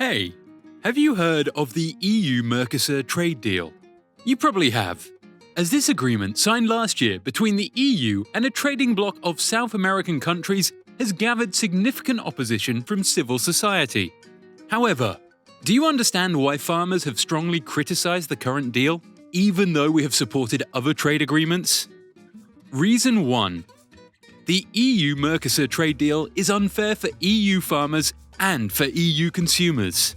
Hey, have you heard of the EU-MERCOSUR trade deal? You probably have, as this agreement signed last year between the EU and a trading bloc of South American countries has gathered significant opposition from civil society. However, do you understand why farmers have strongly criticized the current deal, even though we have supported other trade agreements? Reason 1. The EU-MERCOSUR trade deal is unfair for EU farmers and for EU consumers.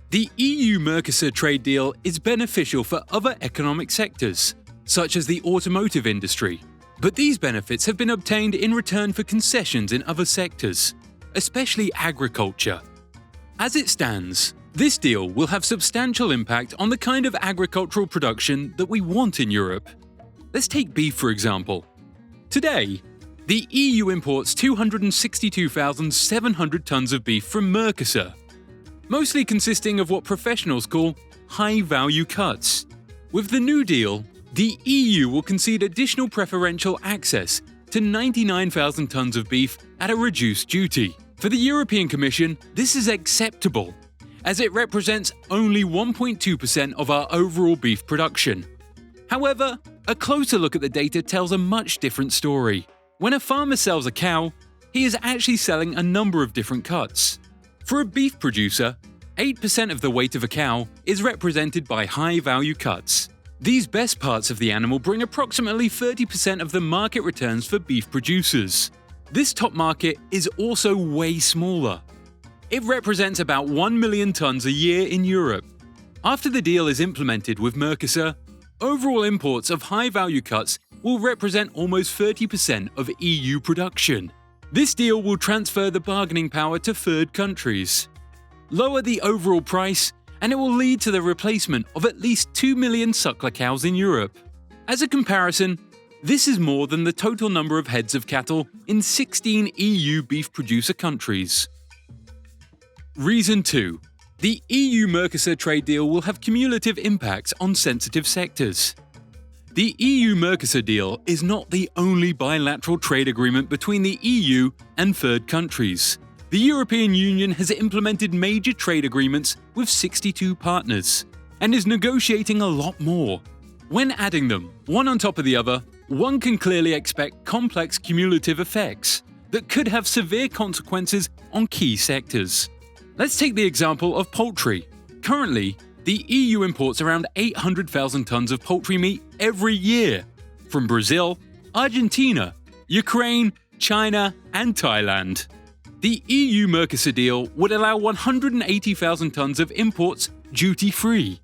The EU-MERCOSUR trade deal is beneficial for other economic sectors, such as the automotive industry, but these benefits have been obtained in return for concessions in other sectors, especially agriculture. As it stands, this deal will have substantial impact on the kind of agricultural production that we want in Europe. Let's take beef, for example. Today, the EU imports 262,700 tons of beef from Mercosur, mostly consisting of what professionals call high-value cuts. With the new deal, the EU will concede additional preferential access to 99,000 tons of beef at a reduced duty. For the European Commission, this is acceptable, as it represents only 1.2% of our overall beef production. However, a closer look at the data tells a much different story. When a farmer sells a cow, he is actually selling a number of different cuts. For a beef producer, 8% of the weight of a cow is represented by high-value cuts. These best parts of the animal bring approximately 30% of the market returns for beef producers. This top market is also way smaller. It represents about 1 million tons a year in Europe. After the deal is implemented with Mercosur, overall imports of high-value cuts will represent almost 30% of EU production. This deal will transfer the bargaining power to third countries, lower the overall price, and it will lead to the replacement of at least 2 million suckler cows in Europe. As a comparison, this is more than the total number of heads of cattle in 16 EU beef producer countries. Reason 2. The EU-MERCOSUR trade deal will have cumulative impacts on sensitive sectors. The EU-MERCOSUR deal is not the only bilateral trade agreement between the EU and third countries. The European Union has implemented major trade agreements with 62 partners and is negotiating a lot more. When adding them, one on top of the other, one can clearly expect complex cumulative effects that could have severe consequences on key sectors. Let's take the example of poultry. Currently, the EU imports around 800,000 tons of poultry meat every year from Brazil, Argentina, Ukraine, China, and Thailand. The EU-MERCOSUR deal would allow 180,000 tons of imports duty-free.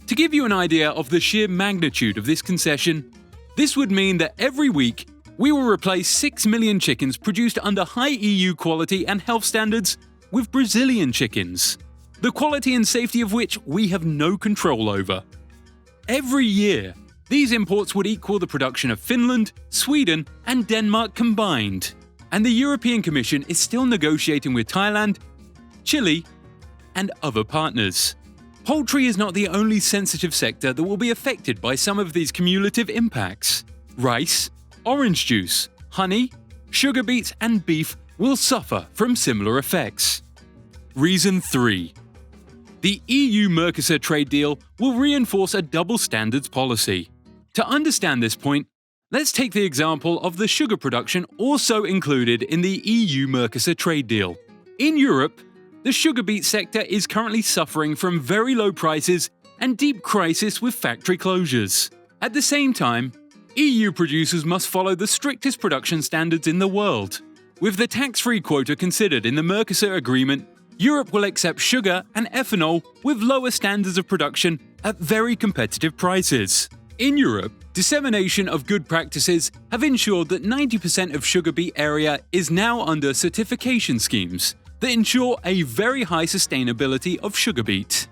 To give you an idea of the sheer magnitude of this concession, this would mean that every week we will replace 6 million chickens produced under high EU quality and health standards with Brazilian chickens, the quality and safety of which we have no control over. Every year, these imports would equal the production of Finland, Sweden, and Denmark combined, and the European Commission is still negotiating with Thailand, Chile, and other partners. Poultry is not the only sensitive sector that will be affected by some of these cumulative impacts. Rice, orange juice, honey, sugar beets, and beef will suffer from similar effects. Reason 3. The EU-MERCOSUR trade deal will reinforce a double standards policy. To understand this point, let's take the example of the sugar production also included in the EU-MERCOSUR trade deal. In Europe, the sugar beet sector is currently suffering from very low prices and deep crisis with factory closures. At the same time, EU producers must follow the strictest production standards in the world. With the tax-free quota considered in the Mercosur agreement, Europe will accept sugar and ethanol with lower standards of production at very competitive prices. In Europe, dissemination of good practices have ensured that 90% of sugar beet area is now under certification schemes that ensure a very high sustainability of sugar beet.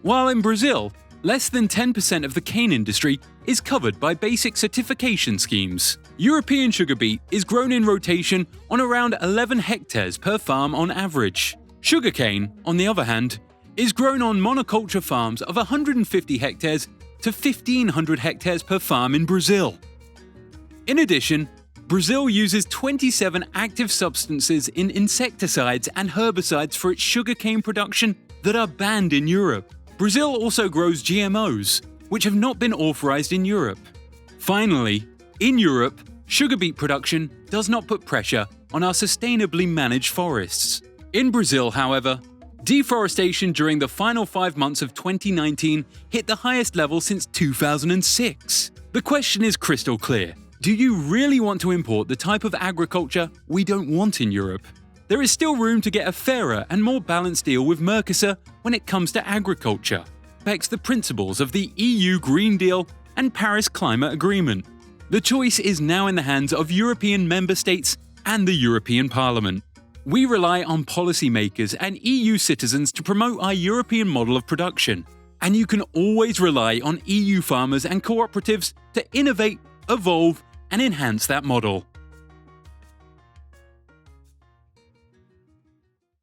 While in Brazil, less than 10% of the cane industry is covered by basic certification schemes. European sugar beet is grown in rotation on around 11 hectares per farm on average. Sugarcane, on the other hand, is grown on monoculture farms of 150 hectares to 1,500 hectares per farm in Brazil. In addition, Brazil uses 27 active substances in insecticides and herbicides for its sugarcane production that are banned in Europe. Brazil also grows GMOs, which have not been authorized in Europe. Finally, in Europe, sugar beet production does not put pressure on our sustainably managed forests. In Brazil, however, deforestation during the final 5 months of 2019 hit the highest level since 2006. The question is crystal clear. Do you really want to import the type of agriculture we don't want in Europe? There is still room to get a fairer and more balanced deal with Mercosur when it comes to agriculture. Respects the principles of the EU Green Deal and Paris Climate Agreement. The choice is now in the hands of European member states and the European Parliament. We rely on policymakers and EU citizens to promote our European model of production, and you can always rely on EU farmers and cooperatives to innovate, evolve, and enhance that model.